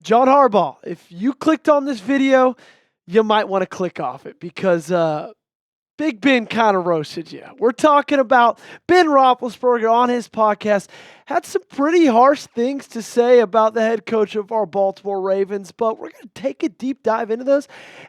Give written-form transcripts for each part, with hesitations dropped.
John Harbaugh, if you clicked on this video, you might want to click off it because Big Ben kind of roasted you. We're talking about Ben Roethlisberger on his podcast. Had some pretty harsh things to say about the head coach of our Baltimore Ravens, but we're going to take a deep dive into those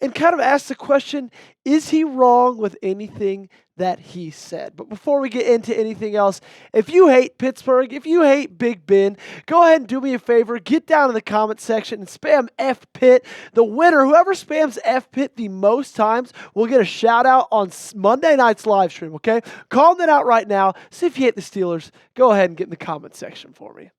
and kind of ask the question, is he wrong with anything that he said? But before we get into anything else, if you hate Pittsburgh, if you hate Big Ben, go ahead and do me a favor. Get down in the comment section and spam F-Pit. The winner, whoever spams F-Pit the most times, will get a shout out on Monday night's live stream, okay? Call that out right now. See if you hate the Steelers. Go ahead and get in the comment section for me.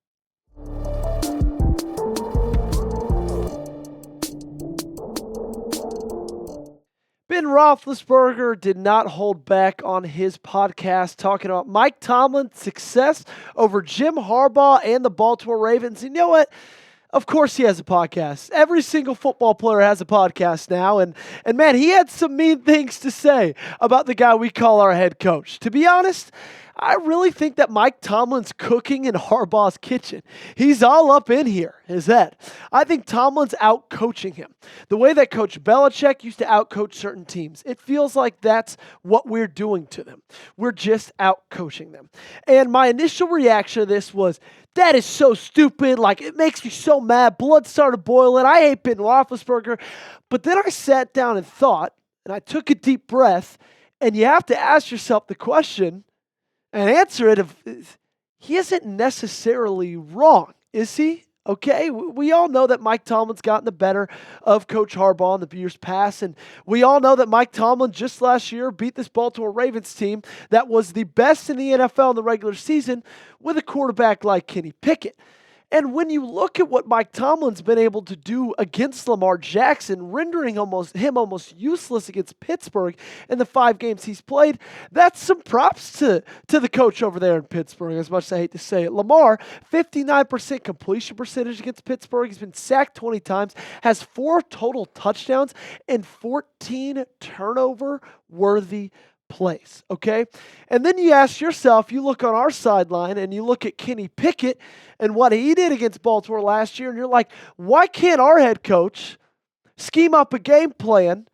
Ben Roethlisberger did not hold back on his podcast talking about Mike Tomlin's success over Jim Harbaugh and the Baltimore Ravens. And you know what? Of course he has a podcast. Every single football player has a podcast now. And man, he had some mean things to say about the guy we call our head coach. To be honest, I really think that Mike Tomlin's cooking in Harbaugh's kitchen. He's all up in here, his head. I think Tomlin's out-coaching him. The way that Coach Belichick used to out-coach certain teams, it feels like that's what we're doing to them. We're just out-coaching them. And my initial reaction to this was, that is so stupid. Like, it makes me so mad. Blood started boiling. I hate Ben Roethlisberger. But then I sat down and thought, and I took a deep breath, and you have to ask yourself the question, and answer it, he isn't necessarily wrong, is he? Okay, we all know that Mike Tomlin's gotten the better of Coach Harbaugh in the years past, and we all know that Mike Tomlin just last year beat this Baltimore Ravens team that was the best in the NFL in the regular season with a quarterback like Kenny Pickett. And when you look at what Mike Tomlin's been able to do against Lamar Jackson, rendering him almost useless against Pittsburgh in the 5 games he's played, that's some props to the coach over there in Pittsburgh, as much as I hate to say it. Lamar, 59% completion percentage against Pittsburgh. He's been sacked 20 times, has 4 total touchdowns, and 14 turnover-worthy plays, okay? And then you ask yourself, you look on our sideline and you look at Kenny Pickett and what he did against Baltimore last year, and you're like, why can't our head coach scheme up a game plan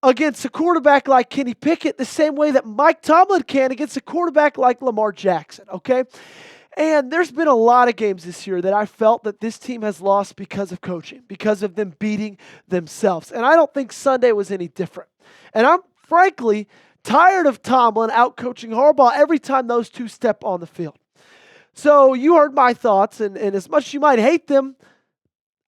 against a quarterback like Kenny Pickett the same way that Mike Tomlin can against a quarterback like Lamar Jackson, okay? And there's been a lot of games this year that I felt that this team has lost because of coaching, because of them beating themselves. And I don't think Sunday was any different. And I'm frankly tired of Tomlin out-coaching Harbaugh every time those two step on the field. So you heard my thoughts, and as much as you might hate them,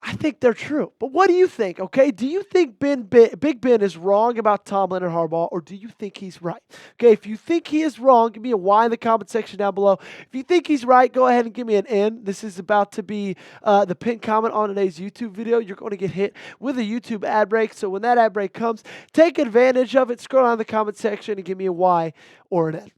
I think they're true. But what do you think, okay? Do you think Big Ben is wrong about Tomlin and Harbaugh, or do you think he's right? Okay, if you think he is wrong, give me a Y in the comment section down below. If you think he's right, go ahead and give me an N. This is about to be the pinned comment on today's YouTube video. You're going to get hit with a YouTube ad break. So when that ad break comes, take advantage of it. Scroll down in the comment section and give me a Y or an N.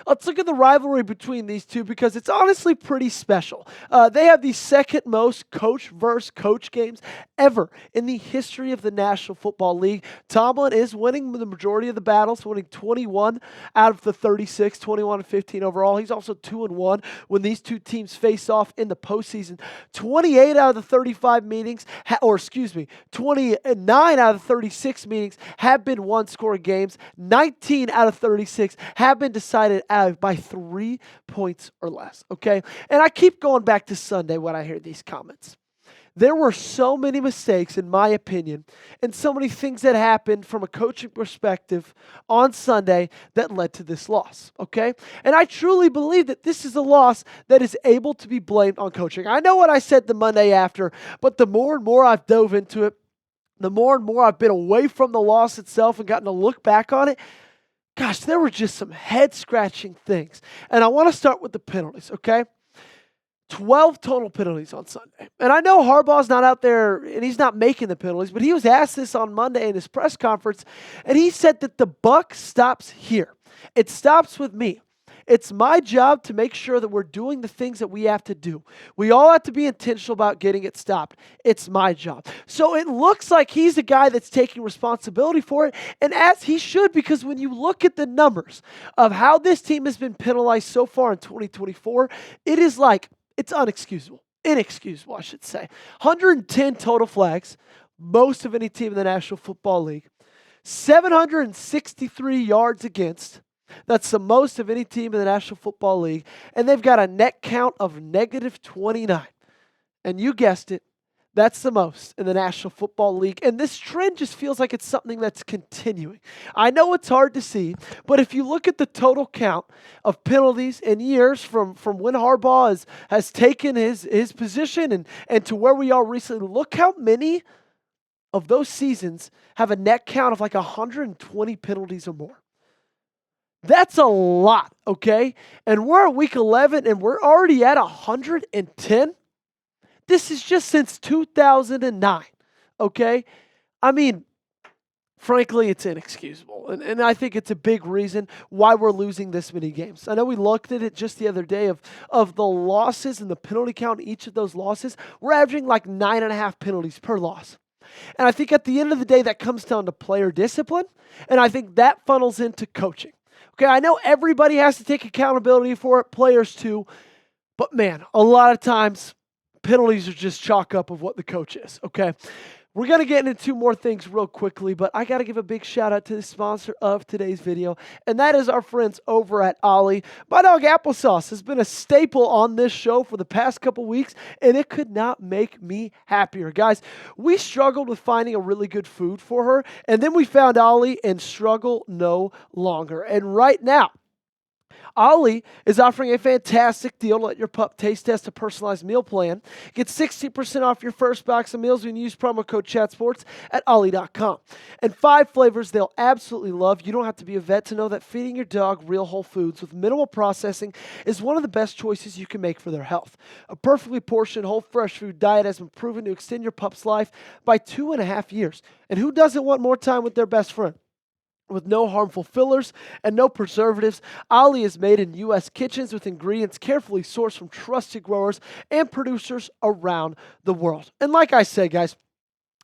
Let's look at the rivalry between these two because it's honestly pretty special. They have the second most coach versus coach games ever in the history of the National Football League. Tomlin is winning the majority of the battles, winning 21 out of the 36, 21-15 overall. He's also 2-1 when these two teams face off in the postseason. 28 out of the 35 meetings, 29 out of 36 meetings have been one-score games. 19 out of 36 have been decided out by 3 points or less, okay? And I keep going back to Sunday when I hear these comments. There were so many mistakes, in my opinion, and so many things that happened from a coaching perspective on Sunday that led to this loss, okay? And I truly believe that this is a loss that is able to be blamed on coaching. I know what I said the Monday after, but the more and more I've dove into it, the more and more I've been away from the loss itself and gotten to look back on it, gosh, there were just some head-scratching things. And I want to start with the penalties, okay? 12 total penalties on Sunday. And I know Harbaugh's not out there and he's not making the penalties, but he was asked this on Monday in his press conference, and he said that the buck stops here. It stops with me. It's my job to make sure that we're doing the things that we have to do. We all have to be intentional about getting it stopped. It's my job. So it looks like he's a guy that's taking responsibility for it, and as he should, because when you look at the numbers of how this team has been penalized so far in 2024, it is like, it's unexcusable. inexcusable, I should say. 110 total flags, most of any team in the National Football League. 763 yards against. That's the most of any team in the National Football League. And they've got a net count of negative 29. And you guessed it, that's the most in the National Football League. And this trend just feels like it's something that's continuing. I know it's hard to see, but if you look at the total count of penalties in years from when Harbaugh has taken his position and to where we are recently, look how many of those seasons have a net count of like 120 penalties or more. That's a lot, okay? And we're at week 11 and we're already at 110. This is just since 2009, okay? I mean, frankly, it's inexcusable. And I think it's a big reason why we're losing this many games. I know we looked at it just the other day of the losses and the penalty count in each of those losses. We're averaging like 9.5 penalties per loss. And I think at the end of the day, that comes down to player discipline. And I think that funnels into coaching. Okay, I know everybody has to take accountability for it, players too. But man, a lot of times, penalties are just chalk up of what the coach is, okay? We're going to get into two more things real quickly, but I got to give a big shout out to the sponsor of today's video, and that is our friends over at Ollie. My dog Applesauce has been a staple on this show for the past couple weeks, and it could not make me happier. Guys, we struggled with finding a really good food for her, and then we found Ollie and struggle no longer. And right now, Ollie is offering a fantastic deal to let your pup taste test a personalized meal plan. Get 60% off your first box of meals when you use promo code ChatSports at Ollie.com. And 5 flavors they'll absolutely love. You don't have to be a vet to know that feeding your dog real whole foods with minimal processing is one of the best choices you can make for their health. A perfectly portioned whole fresh food diet has been proven to extend your pup's life by 2.5 years. And who doesn't want more time with their best friend? With no harmful fillers and no preservatives, Ollie is made in U.S. kitchens with ingredients carefully sourced from trusted growers and producers around the world. And like I said, guys,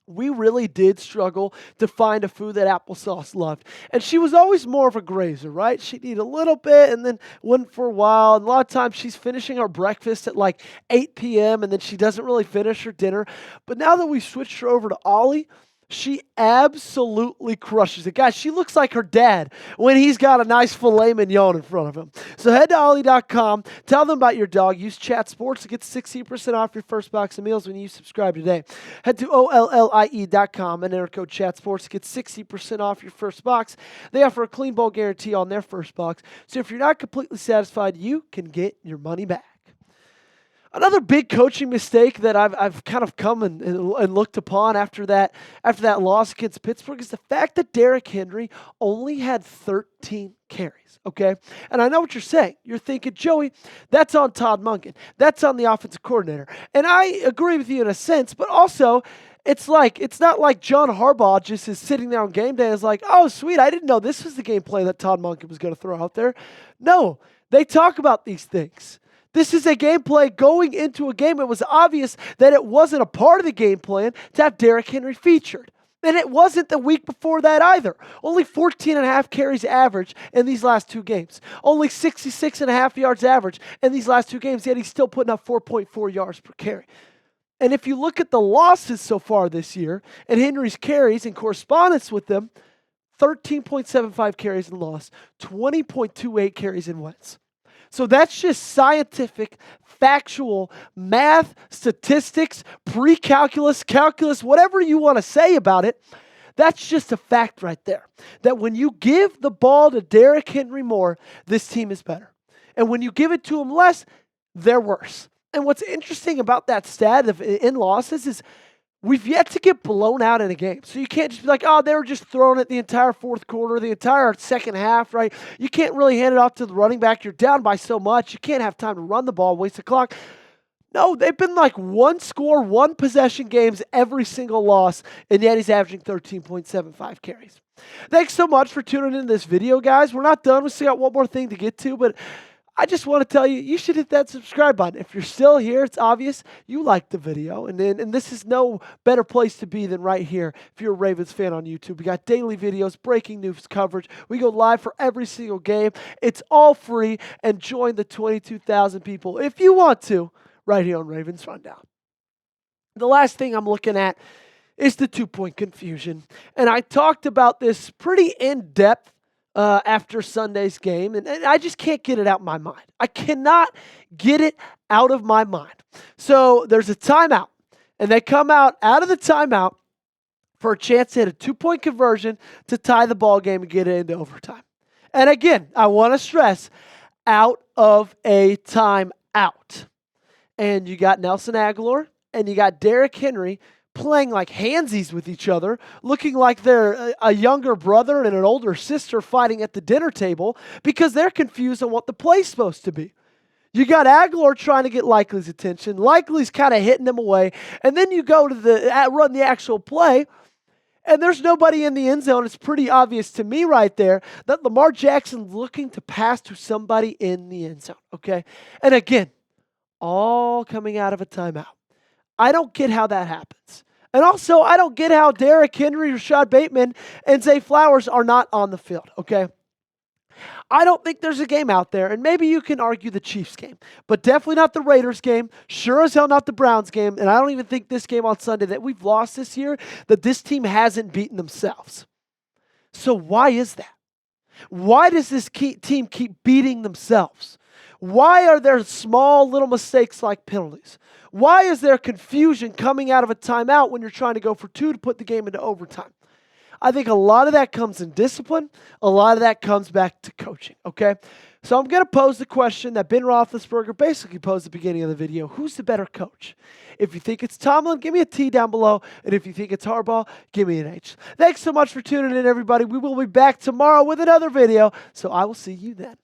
we really did struggle to find a food that Applesauce loved. And she was always more of a grazer, right? She'd eat a little bit and then wouldn't for a while. And a lot of times she's finishing our breakfast at like 8 p.m. and then she doesn't really finish her dinner. But now that we switched her over to Ollie, she absolutely crushes it. Guys, she looks like her dad when he's got a nice filet mignon in front of him. So head to Ollie.com, tell them about your dog, use Chat Sports to get 60% off your first box of meals when you subscribe today. Head to OLLIE.com and enter code Chat Sports to get 60% off your first box. They offer a clean bowl guarantee on their first box, so if you're not completely satisfied, you can get your money back. Another big coaching mistake that I've kind of come and looked upon after that loss against Pittsburgh is the fact that Derrick Henry only had 13 carries, okay? And I know what you're saying. You're thinking, Joey, that's on Todd Monken. That's on the offensive coordinator. And I agree with you in a sense, but also it's not like John Harbaugh just is sitting there on game day and is like, oh, sweet, I didn't know this was the game plan that Todd Monken was going to throw out there. No, they talk about these things. This is a game play going into a game. It was obvious that it wasn't a part of the game plan to have Derrick Henry featured. And it wasn't the week before that either. Only 14.5 carries average in these last 2 games. Only 66.5 yards average in these last 2 games, yet he's still putting up 4.4 yards per carry. And if you look at the losses so far this year and Henry's carries in correspondence with them, 13.75 carries in loss, 20.28 carries in wins. So that's just scientific, factual, math, statistics, pre-calculus, calculus, whatever you want to say about it. That's just a fact right there. That when you give the ball to Derrick Henry more, this team is better. And when you give it to him less, they're worse. And what's interesting about that stat in losses is we've yet to get blown out in a game. So you can't just be like, oh, they were just throwing it the entire fourth quarter, the entire second half, right? You can't really hand it off to the running back. You're down by so much. You can't have time to run the ball, waste the clock. No, they've been like one score, one possession games every single loss, and yet he's averaging 13.75 carries. Thanks so much for tuning in this video, guys. We're not done. We still got one more thing to get to, but I just want to tell you, you should hit that subscribe button. If you're still here, it's obvious you liked the video. And this is no better place to be than right here if you're a Ravens fan on YouTube. We got daily videos, breaking news coverage. We go live for every single game. It's all free. And join the 22,000 people, if you want to, right here on Ravens Rundown. The last thing I'm looking at is the 2-point confusion. And I talked about this pretty in-depth after Sunday's game, and I just can't get it out of my mind. I cannot get it out of my mind. So there's a timeout, and they come out of the timeout for a chance to hit a 2-point conversion to tie the ball game and get it into overtime. And again, I want to stress, out of a timeout. And you got Nelson Aguilar and you got Derrick Henry playing like handsies with each other, looking like they're a younger brother and an older sister fighting at the dinner table because they're confused on what the play's supposed to be. You got Aguilar trying to get Likely's attention. Likely's kind of hitting him away. And then you go to run the actual play, and there's nobody in the end zone. It's pretty obvious to me right there that Lamar Jackson's looking to pass to somebody in the end zone, okay? And again, all coming out of a timeout. I don't get how that happens. And also, I don't get how Derrick Henry, Rashad Bateman, and Zay Flowers are not on the field, okay? I don't think there's a game out there, and maybe you can argue the Chiefs game, but definitely not the Raiders game, sure as hell not the Browns game, and I don't even think this game on Sunday that we've lost this year, that this team hasn't beaten themselves. So why is that? Why does this team keep beating themselves? Why are there small little mistakes like penalties? Why is there confusion coming out of a timeout when you're trying to go for 2 to put the game into overtime? I think a lot of that comes in discipline. A lot of that comes back to coaching, okay? So I'm going to pose the question that Ben Roethlisberger basically posed at the beginning of the video. Who's the better coach? If you think it's Tomlin, give me a T down below. And if you think it's Harbaugh, give me an H. Thanks so much for tuning in, everybody. We will be back tomorrow with another video, so I will see you then.